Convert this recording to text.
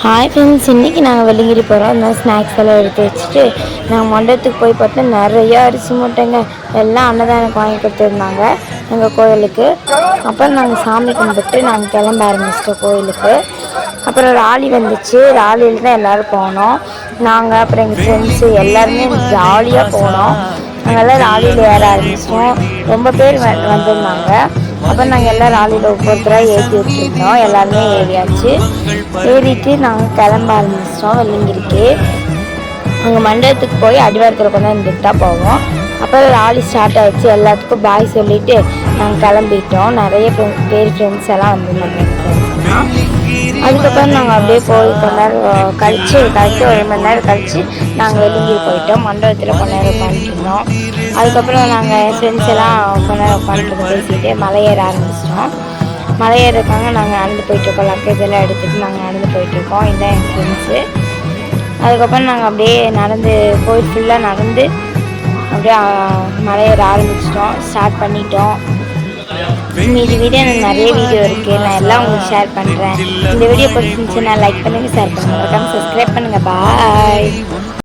Hi friends, இன்றைக்கி நாங்கள் வெள்ளிங்கிரி போகிறோம். இந்த ஸ்நாக்ஸ் எல்லாம் எடுத்து வச்சுட்டு நாங்கள் மண்டபத்துக்கு போய் பார்த்தா நிறையா அரிசி மூட்டைங்க எல்லாம் அன்னதானம் வாங்கி கொடுத்துருந்தாங்க எங்கள் கோயிலுக்கு. அப்புறம் நாங்கள் சாமி கும்பிட்டு நாங்கள் கிளம்ப ஆரம்பிச்சிட்டோம் கோயிலுக்கு. அப்புறம் ராலி வந்துச்சு, ராலியில் தான் எல்லோரும் போனோம். நாங்கள் அப்புறம் எங்கள் ஃப்ரெண்ட்ஸு எல்லாருமே ஜாலியாக போனோம். நாங்கள்லாம் ராலியில் ஏற ஆரம்பிச்சிட்டோம். ரொம்ப பேர் வந்திருந்தாங்க. அப்புறம் நாங்கள் எல்லாம் ராலியில் ஒவ்வொருத்தராக ஏற்றி விட்டுருந்தோம். எல்லாருமே ஏறியாச்சு. ஏறிட்டு நாங்கள் கிளம்ப ஆரம்பிச்சிட்டோம் வெள்ளிங்கிரிக்கு. அங்கே மண்டபத்துக்கு போய் அடிவாரத்தில் கொண்டு வந்துட்டு தான் போவோம். அப்புறம் ராலி ஸ்டார்ட் ஆகிடுச்சு. எல்லாத்துக்கும் பாய் சொல்லிவிட்டு நாங்கள் கிளம்பிட்டோம். நிறைய பேர் ஃப்ரெண்ட்ஸ் எல்லாம் வந்திருந்தாங்க எங்கள் ஃப்ரெண்ட்ஸ்லாம். அதுக்கப்புறம் நாங்கள் அப்படியே போய் கொஞ்ச நேரம் கழித்து ஒரு மணி நேரம் கழித்து நாங்கள் வெள்ளிங்கிரி போயிட்டோம். மண்டபத்தில் கொஞ்ச நேரம் உட்காந்துருந்தோம். அதுக்கப்புறம் நாங்கள் ஃப்ரெண்ட்ஸ் எல்லாம் கொஞ்ச நேரம் உட்காந்துட்டு பேசிட்டு மலையேற ஆரம்பிச்சிட்டோம். மலையேறக்காங்க நாங்கள் நடந்து போயிட்டுருக்கோம். லக்கேஜ் எல்லாம் எடுத்துகிட்டு நாங்கள் நடந்து போயிட்டுருக்கோம். இதுதான் எங்கள் ஃப்ரெண்ட்ஸு. அதுக்கப்புறம் நாங்கள் அப்படியே நடந்து போய் ஃபுல்லாக நடந்து அப்படியே மலையேற ஆரம்பிச்சிட்டோம். ஸ்டார்ட் பண்ணிட்டோம். மீதி வீடியோ எனக்கு நிறைய வீடியோ இருக்குது, நான் எல்லாம் உங்களுக்கு ஷேர் பண்ணுறேன். இந்த வீடியோ பிடிச்சிருந்துச்சுன்னா லைக் பண்ணுங்கள், ஷேர் பண்ணுங்கள், மறக்காமல் சப்ஸ்கிரைப் பண்ணுங்கள். பாய்.